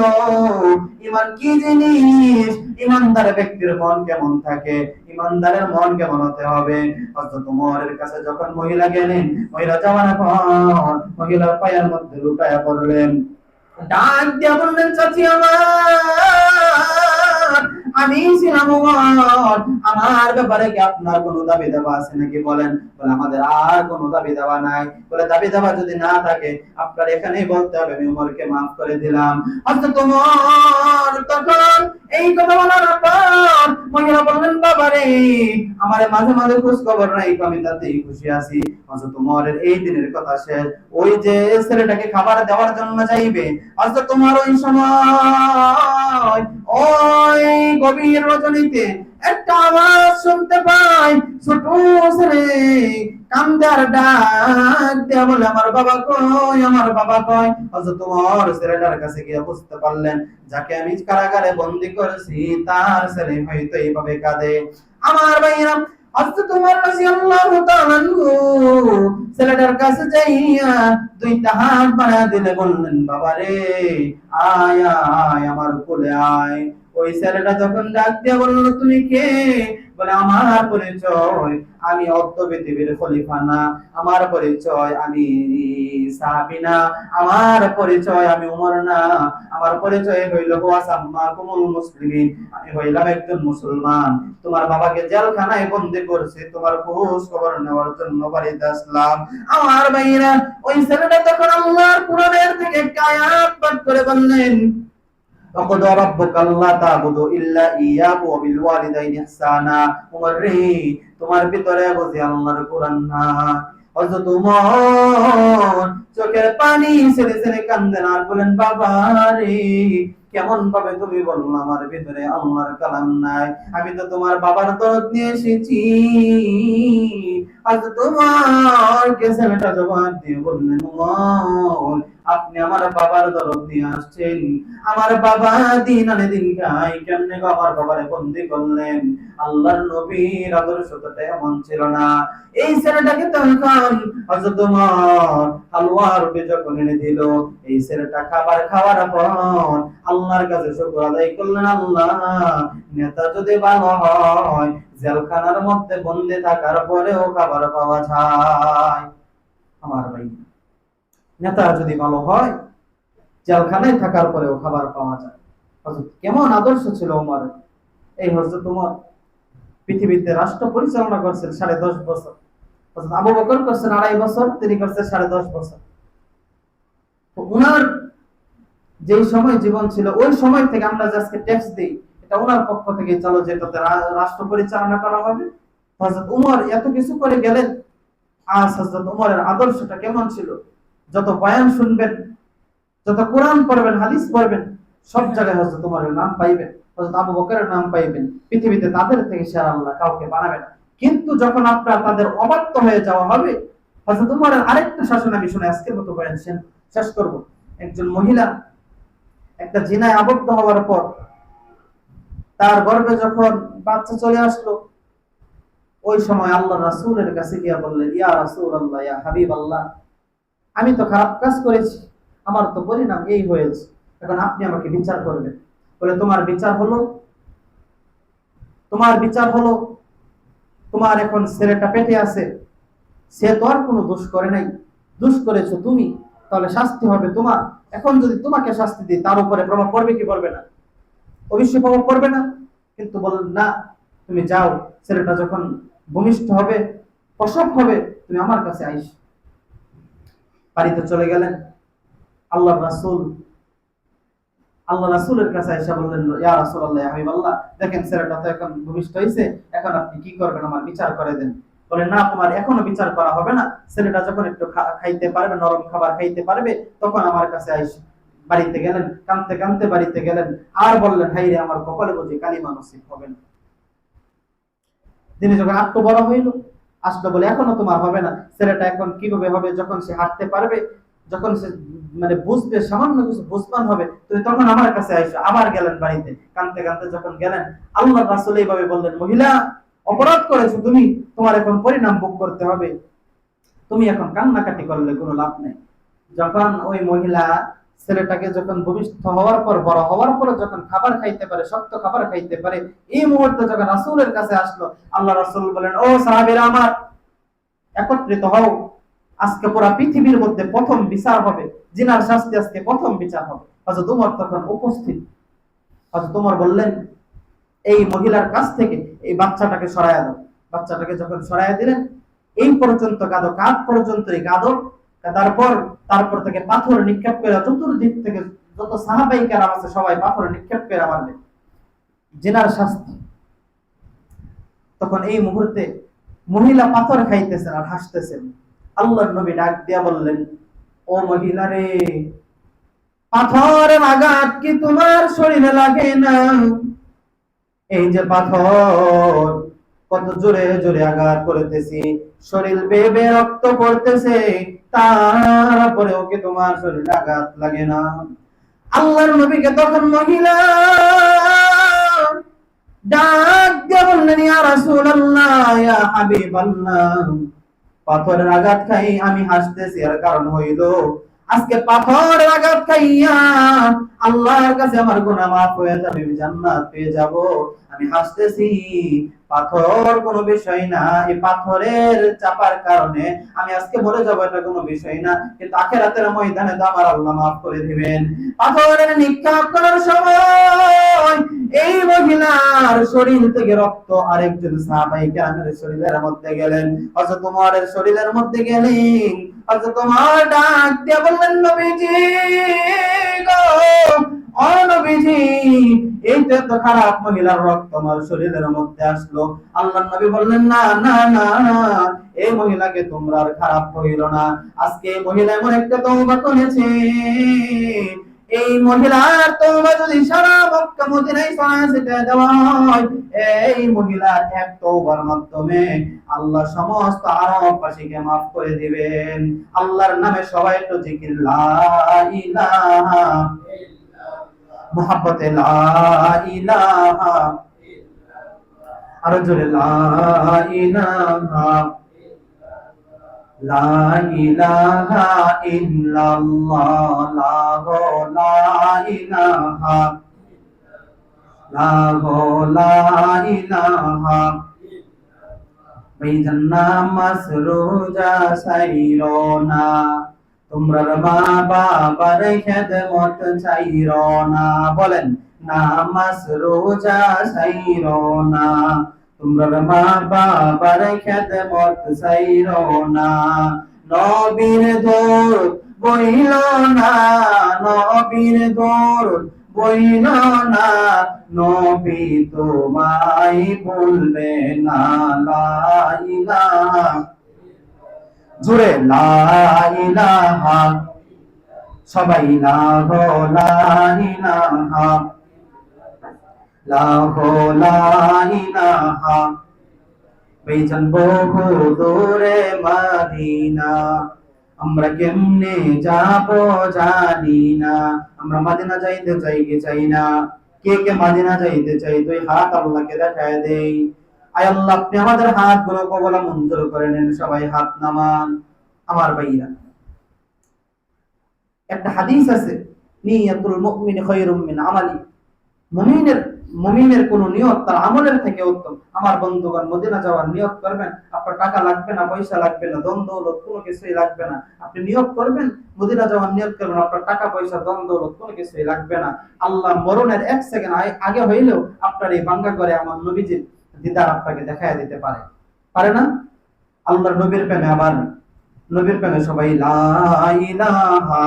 ঈমান কি জিনিস, ঈমানদার ব্যক্তির মন কেমন থাকে, ঈমানদারের মন কেমন হতে হবে। হযরত ওমরের কাছে যখন মহিলা গেলেন, মহিলা যাওয়ার পর মহিলার পায়ের মধ্যে লুটায়া পড়লেন, ডাক দিয়া বললেন, চাচি আমার, আমি ছিলাম ওমর, আমার ব্যাপারে কি আপনার কোনো দাবি দাবা আছে নাকি বলেন? বলে আমাদের আর কোনো দাবি দাবা নাই। বলে দাবি দাবা যদি না থাকে আপনার এখানেই বলতে হবে আমি ওমরকে মাফ করে দিলাম। হযরত ওমর তখন এই কথা বলার পর মহিলা বললেন, বাবা রে, আমার মাঝে মাঝে খোঁজ খবর নাই, আমি তাতেই খুশি আছি। হযরত ওমরের এই দিনের কথা শেষ। ওই যে ছেলেটাকে খাবার দেওয়ার জন্য যাইবে, হযরত ওমর ওই সময় ওই গভীর রজনীতে একটা আওয়াজ শুনতে পায়, ছোট ছেলে কান্দার ডাক দেয়া বলে, আমার বাবা কই, আমার বাবা কই। হযরত ওমর ছেলেটার কাছে গিয়ে বুঝতে পারলেন যাকে আমি কারাগারে বন্দী করেছি তার ছেলে হয়তো এইভাবে কাঁদে। আমার ভাইরা, হযরত ওমর রাদিয়াল্লাহু তাআলা ছেলেটার কাছে যাইয়া দুইটা হাত বাড়ায় দিলে বললেন, বাবা রে, আয় আয় আমার কোলে আয়। ওই ছেলেটা যখন ডাক দিয়া বলল, তুমি কে? বলে আমার পরিচয় আমি অর্ধ পৃথিবীর খলিফা না, আমার পরিচয় আমি সাহাবী না, আমার পরিচয় আমি ওমর না, আমার পরিচয় হইল ওয়াসাম্মাকুমুল মুসলিমিন, আমি হইলাম একজন মুসলমান। তোমার বাবাকে জেলখানায় বন্দী করছে, তোমার খোঁজ খবর নেওয়ার জন্য বাড়িতে আসলাম। আমার ভাইরা, ওই ছেলেটা তখন আল্লাহর কোরআনের থেকে একটা আয়াত পাঠ করে বললেন, وَقَضَى رَبُّكَ أَلَّا تَعْبُدُوا إِلَّا إِيَّاهُ وَبِالْوَالِدَيْنِ إِحْسَانًا। ওমর রে, তোমার ভিতরে বুঝি আল্লাহর কোরআন না? হযরত ওমর চোখের পানি ছেড়ে ছেড়ে কান্দেন আর বলেন, বাবা রে, কেমন ভাবে তুমি বললো আমার ভিতরে আল্লাহর কালাম নাই? আমি তো তোমার বাবার দরদ নিয়ে এসেছি। হযরত ওমর কে ছেলেটা জবাব দিয়ে বললেন, ওমর, আপনি আমার বাবার দরদ নিয়ে আসছেন? আমার বাবা দিন আনে দিন খায়, কেমনে গো আমার বাবারে বন্দী করলেন? আল্লাহর নবীর আদর্শটা এমন ছিল না। এই ছেলেটাকে তখন হযরত ওমর হালুয়া রূপে যখন এনে দিল, এই ছেলেটা খাবার খাওয়ার পর আল্লাহর কাছে শুকর আদায় করলেন, আল্লাহ, নেতা যদি ভালো হয়, জেলখানার মধ্যে বন্দী থাকার পরেও খাবার পাওয়া যায়। আমার ভাই, নেতা যদি ভালো হয়, জেলখানায় থাকার পরেও খাবার পাওয়া যায়। কেমন আদর্শ ছিল ওমর! এই হযরত ওমর পৃথিবীতে রাষ্ট্র পরিচালনা করছেন 10.5 বছর, হযরত আবু বকর করছেন 2.5 বছর, তিনি করছেন 10.5 বছর। তো ওনার যেই সময় জীবন ছিল, ওই সময় থেকে আমরা যে আজকে ট্যাক্স দিই, এটা ওনার পক্ষ থেকে চলো, যেটাতে রাষ্ট্র পরিচালনা করা হবে। হযরত ওমর এত কিছু করে গেলেন। আজ হযরত ওমরের আদর্শটা কেমন ছিল? যত বয়ান শুনবেন, যত কোরআন পড়বেন, হাদিস পড়বেন, সব জায়গায় হযরত ওমরের নাম পাইবেন, হযরত আবু বকরের নাম পাইবেন। পৃথিবীতে তাদের থেকে সেরা আল্লাহ কাউকে বানাবেন। কিন্তু যখন আপনার তাদের অবাধ্য হয়ে যাওয়া হবে, হযরত ওমরের আরেকটা শাসন আমি শুনে আজকের মতো বয়ান শেষ করব। একজন মহিলা একটা জিনায় আবদ্ধ হওয়ার পর তার গর্ভে যখন বাচ্চা চলে আসলো, ওই সময় আল্লাহ রাসূলের কাছে গিয়া বললেন, ইয়া রাসূলুল্লাহ, ইয়া হাবিবাল্লাহ, আমি তো খারাপ কাজ করেছি, আমার তো পরিণাম এই হয়েছে, এখন আপনি আমাকে বিচার করবেন। বলে, তোমার বিচার হলো, তোমার এখন ছেলেটা পেটে আছে, সে তো আর কোনো দোষ করে নাই, দোষ করেছো তুমি, তাহলে শাস্তি হবে তোমার। এখন যদি তোমাকে শাস্তি দিই, তার উপরে প্রভাব পড়বে কি পড়বে না? অবশ্যই প্রভাব পড়বে না। কিন্তু বললেন, না, তুমি যাও, ছেলেটা যখন ভূমিষ্ঠ হবে, প্রসব হবে, তুমি আমার কাছে আইস। বাড়িতে চলে গেলেন। আল্লাহ রাসূলের কাছে আয়েশা বললেন, ইয়া রাসূলুল্লাহ, ইয়া হাবিবাল্লাহ, দেখেন ছেলেটা তো এখন ভূমিষ্ঠ হয়েছে, এখন আপনি কি করবেন, আমার বিচার করে দেন। বলে, না, তোমার এখনো বিচার করা হবে না, ছেলেটা যখন একটু খাইতে পারবে, নরম খাবার খাইতে পারবে, তখন আমার কাছে আইস। বাড়িতে গেলেন, কাঁদতে কাঁদতে বাড়িতে গেলেন, আর বললেন, হাইরে, আমার কপালে বুঝি কালিমা নসিব হবে না। তিনি যখন একটু বড় হইল, আসলো বলে এখনো তোমার হবে না। ছেলেটা এখন কিভাবে হবে? যখন সে হাঁটতে পারবে, যখন সে মানে বুঝবে, সামান্য কিছু বুঝবান হবে, তুমি তখন আমার কাছে আইসো। আবার গেলেন বাড়িতে, কাঁদতে কাঁদতে যখন গেলেন, আল্লাহ রাসূল এইভাবে বললেন, মহিলা অপরাধ করেছো তুমি, তোমার এখন পরিণাম ভোগ করতে হবে, তুমি এখন কান্নাকাটি করলে কোনো লাভ নেই। যখন ওই মহিলা ছেলেটাকে যখন ভূমিষ্ঠ হওয়ার পর, বড় হওয়ার পর যখন খাবার খাইতে পারে, শক্ত খাবার খাইতে পারে, এই মুহূর্তে যখন রাসূলের কাছে আসলো, আল্লাহ রাসূল বলেন, ও সাহাবীরা আমার, একত্রিত হও, আজকে পুরো পৃথিবীর মধ্যে প্রথম বিচার হবে, জিনার শাস্তি আজকে প্রথম বিচার হবে। হযরত ওমর তখন উপস্থিত। হযরত ওমর বললেন, এই মহিলার কাছ থেকে এই বাচ্চাটাকে সরায়া দাও। বাচ্চাটাকে যখন সরায়া দিলেন, এই পর্যন্ত কাঁদো, কাঁধ পর্যন্তই কাঁদো। তারপর থেকে পাথর নিক্ষেপ করে, চতুর্দিক থেকে যত সাহাবাই কেরাম আছে সবাই পাথর নিক্ষেপ করে মারবে, জিনার শাস্তি। তখন এই মুহূর্তে মহিলা পাথর খাইতেছেন আর হাসতেছেন। আল্লাহর নবী ডাক দিয়া বললেন, ও মহিলা রে, পাথরের আঘাত কি তোমার শরীরে লাগে না? এই যে পাথর কত জোরে জোরে আঘাত করতেছি, শরীর বেয়ে বেয়ে রক্ত পড়তেছে, তারপরেও কি তোমার শরীরে আঘাত লাগে না? আল্লাহর নবীকে তখন মহিলা ডাক দিয়ে বললেন, ইয়া রাসূলুল্লাহ, ইয়া হাবিবাল্লাহ, পাথরের আঘাত খাই আমি হাসতেছি, এর কারণ হইল আজকে পাথরের আঘাত খাইয়া আল্লাহর কাছে আমার গুনাহ মাফ হয়ে যাবে, আমি জান্নাত পেয়ে যাব। আমি হাসতেছি, পাথর কোনো বিষয় না, এই পাথরের চাপার কারণে আমি আজকে মরে যাব, এটা কোনো বিষয় না, কিন্তু আখিরাতের ময়দানে তো আমার আল্লাহ মাফ করে দিবেন। পাথরের নিক্ষেপ করার সময় এই মহিলার শরীর থেকে রক্ত আরেকজন সাহাবায়ে কেরামের শরীরের মধ্যে গেলেন, হযরত ওমরের শরীরের মধ্যে গেলেন। হযরত ওমর ডাক দিয়ে বললেন, নবীজি গো, ও নবীজি, এইটা তো খারাপ মহিলার রক্ত আমার শরীরের মধ্যে আসলো। আল্লাহর নবী বললেন, না না না, এই মহিলাকে তোমরা আর খারাপ কইরো না, আজকে এই মহিলা এমন একটা তওবা করেছে, এই মহিলার তওবা যদি সারা মক্কা মদিনায় ছড়িয়ে দেওয়া হয়, এই মহিলার এক তওবার মাধ্যমে আল্লাহ সমস্ত আরববাসীকে maaf করে দিবেন। আল্লাহর নামে সবাই একটু জিকির, লা ইলাহা ইল্লাল্লাহ, মুহাব্বতে লা ইলাহা ইল্লাল্লাহ, আর জোরে লা ইলাহা লা ইলাহা ইল্লাল্লাহ, লা ইলাহা লা ইলাহা। ভাইজান নামাজ রোজা ছাইরো না, তোমরা মা বাবার খেদমত ছাইরো না, বলেন, নামাজ রোজা ছাইরো না, তোমরা মা বাবার খেদমত ছাইরো না, নবীর দরুদ বইল না, নবীর দরুদ বইল না, নবী তোমায় বলবে না, লা ইলাহা, জুড়ে লা ইলাহা, সবাই লা গো লা ইলাহা, লা গো লা ইলাহা। বেজন বহু দূরে মদিনা, আমরা কেমনে যাব জানি না। আমরা মদিনা যাইতে চাই কি চাই না? কে কে মদিনা যাইতে চাই? তুই হাত আল্লাহকে দেখায় দেই। আয় আল্লাহ, আপনি আমাদের হাতগুলো কবুল মঞ্জুর করে নেন। সবাই হাত নামান। আমার ভাইরা, একটা হাদিস আছে, নিয়াতুল মুমিন খায়রুম মিন আমালি, মুমিনের কোন নিয়ত তার আমলের থেকে উত্তম। আমার বন্ধুগণ, মদিনা যাওয়ার নিয়ত করবেন, আপনার টাকা লাগবে না, পয়সা লাগবে না, ধন দৌলত কোনো কিছুই লাগবে না। আপনি নিয়ত করবেন, মদিনা যাওয়ার নিয়ত করবেন, আপনার টাকা পয়সা ধন দৌলত কোনো কিছুই লাগবে না। আল্লাহ মরণের 1 সেকেন্ড আগে হইলেও আপনার এই বাঙ্গা করে আমার নবীজির দিদার আপনাকে দেখায় দিতে পারে, পারে না? আল্লাহর নবীর প্রেমে, আবার নবীর প্রেমে সবাই লা ইলাহা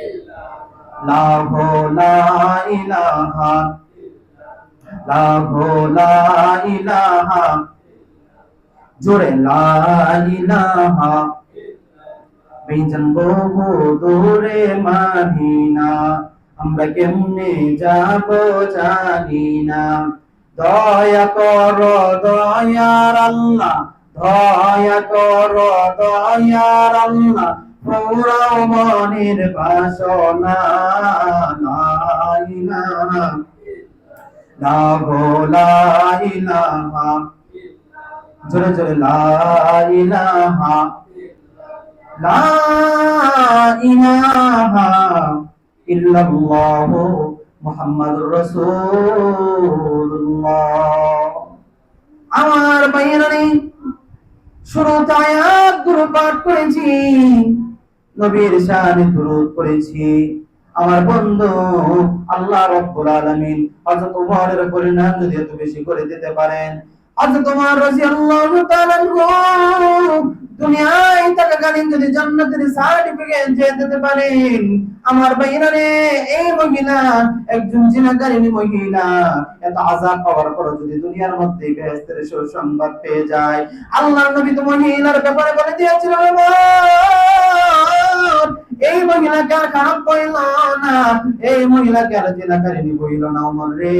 ইল্লাল্লাহ, লা ইলাহা লা ইলাহা, জোরে লা ইলাহা। বেজন বহু দূরে মদিনা, আমরা কেমনে যাব জানি না। দয়া করো দয়ার আল্লাহ, দয়া করো দয়ার আল্লাহ পুরাও মনের বাসনা লা ইলাহা লা ইলাহা জোরে জোরে লা ইলাহা লা ইলাহা ইল্লাল্লাহ মুহাম্মাদুর রাসূলুল্লাহ। আমার বাইরানি শুরুতে আয়াতগুলো পাঠ করেছি, নবীর শানে দুরূদ পড়েছি। আমার বন্ধু আল্লাহ রাব্বুল আলামিন হযরত ওমরের পরিণাম যদি এত বেশি করে দিতে পারেন, হযরত ওমর রাদিয়াল্লাহু তাআলা দুনিয়ায় থাকাকালীন যদি জান্নাতের সার্টিফিকেট দিয়ে দিতে পারেন, আমার ভাইরা রে, এই মহিলা একজন জিনাকারিনী মহিলা এত আযাব পাওয়ার পর যদি দুনিয়ার মধ্যে বেহেশতের সুসংবাদ পেয়ে যায়, আল্লাহর নবী তো মহিলার ব্যাপারে বলে দিয়েছিলেন, এই মহিলাকে আর খারাপ বইল না, এই মহিলাকে আর জিনাকারিনী বইল না ওমর রে।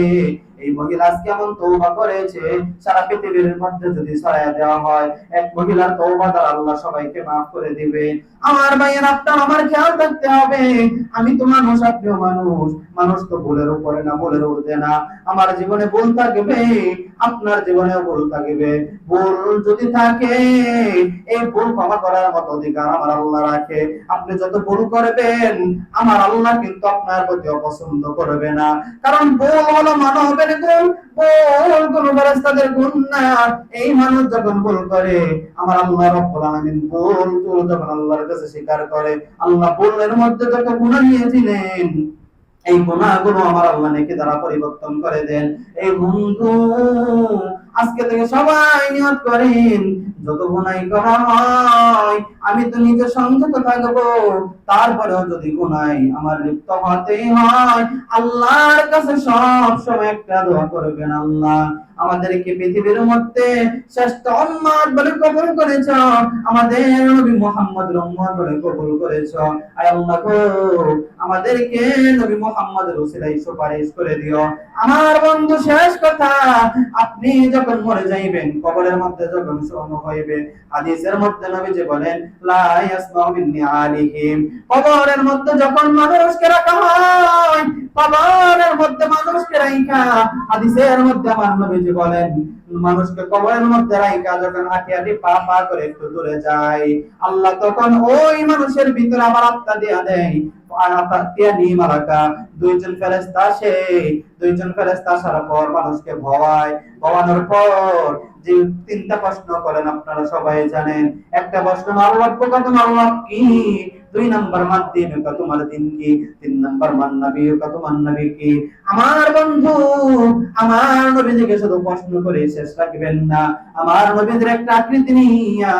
এই মহিলা আজকে এমন তওবা করেছে, সারা পৃথিবীর মধ্যে যদি ছড়ায়া দেওয়া হয়, এক মহিলার তওবা দ্বারা আল্লাহ সবাইকে মাফ করে দিবে। আমার ভাইয়ের আপনার আমার খেয়াল রাখতে হবে, আমি তো মানুষ, আপনিও মানুষ, মানুষ তো ভুলের উপরে না, ভুলের ঊর্ধ্বে না। আমার জীবনে ভুল থাকবে, আপনার জীবনেও ভুল থাকবে। ভুল যদি থাকে, এই ভুল ক্ষমা করার মতো অধিকার আমার আল্লাহ রাখে। আপনি যত ভুল করবেন, আমার আল্লাহ কিন্তু আপনার প্রতি অপছন্দ করবে না, কারণ ভুল হলো মানবের গুণ, ভুল কোনো ফেরেশতাদের গুণ না। এই মানুষ যখন ভুল করে, আমার আল্লাহ রাব্বুল আলামিন ভুল যখন আল্লাহর কাছে স্বীকার করে, আল্লাহ ভুলের মধ্যে যত গুনাহ নিয়েছিলেন, এই গুনাহগুলো আমার আল্লাহ নেকি দ্বারা পরিবর্তন করে দেন। এই বন্ধু আজকে থেকে সবাই নিয়ত করেন, যত গুনাহ করা হয় আমি তো নিজে সংযত থাকবো, তারপরেও যদি গুনাহ আমার লিপ্ত হতেই হয়, আল্লাহর কাছে সব সময় একটা দোয়া করবেন, আল্লাহ আমাদেরকে পৃথিবীর মধ্যে শ্রেষ্ঠ উম্মত বলে কবুল করেছ, আমাদের নবী মুহাম্মদ উম্মত বলে কবুল করেছ। আয় আল্লাহ গো, আমাদেরকে নবী মুহাম্মদের ওসিলায় সুপারিশ করে দিও। আমার বন্ধু শেষ কথা, আপনি যখন মরে যাইবেন, কবরের মধ্যে যখন শোয়ানো হইবে, হাদিসের মধ্যে নবীজি বলেন লা ইয়াসমাউ মিন্নি আলিহিম, কবরের মধ্যে যখন মানুষকে রাখা হয়, কবরের মধ্যে মানুষকে রাখা, হাদিসের মধ্যে আমার নবীজি বলেন মানুষকে কবরের মধ্যে রাখা যখন হাঁটি হাঁটি পা পা করে একটু দূরে যায়, আল্লাহ তখন ওই মানুষের ভিতরে আবার আত্মা দিয়া দেয়। দুইজন ফেরেশতা আসে, দুইজন ফেরেশতা আসার পর মানুষকে ভবানোর পর যে তিনটা প্রশ্ন করেন আপনারা সবাই জানেন। একটা প্রশ্ন আল্লাহ তোমার রব কি, দুই নাম্বার মাদ্দিন তোমার দিন কি, তিন নাম্বার মান নবী তোমার নবী কি। আমার বন্ধু আমার নবীজিকে শুধু প্রশ্ন করে শেষ রাখবেন না, আমার নবীদের একটা আকৃতি নিয়া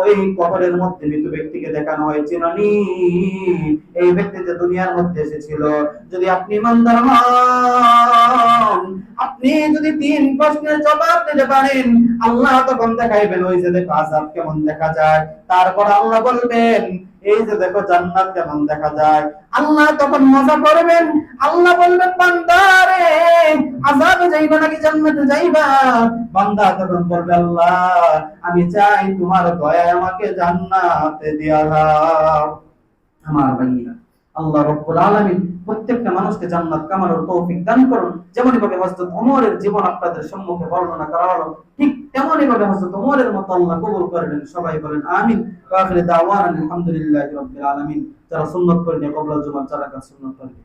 ওই কবরের মধ্যে মৃত ব্যক্তিকে দেখানো হয়েছে, চিনি এই ব্যক্তি যে দুনিয়ার মধ্যে এসেছিল, যদি আপনি ইমানদার হন, আপনি যদি তিন প্রশ্নের জবাব দিতে পারেন, আল্লাহ তখন দেখাইবেন ওই যে দেখো আযাব কেমন দেখা যায়, তারপর আল্লাহ বলবেন এই যে দেখো জান্নাত কেমন দেখা যায়। আল্লাহ তখন মজা করবেন, আল্লাহ বলবেন বান্দা রে আযাবে যাইবা নাকি জান্নাতে যাইবা, বান্দা তখন বলবে আল্লাহ আমি চাই তোমার দয়ায় আমাকে জান্নাতে দিয়া দাও। আমার ভাইরা, আল্লাহ রাব্বুল আলামিন প্রত্যেকটা মানুষকে জান্নাত কামানোর তৌফিক দান করুন। যেমনি ভাবে হযরত ওমরের জীবন আপনাদের সম্মুখে বর্ণনা করা হলো, ঠিক তেমনি ভাবে হযরত ওমরের মত আল্লাহ কবুল করবেন। সবাই বলেন আমিন। ওয়া আখিরু দাওয়ানা আলহামদুলিল্লাহি রাব্বিল আলামিন। যারা সুন্নাত পড়েন কবলা জুমার যারা কাজ সুন্নাত পড়েন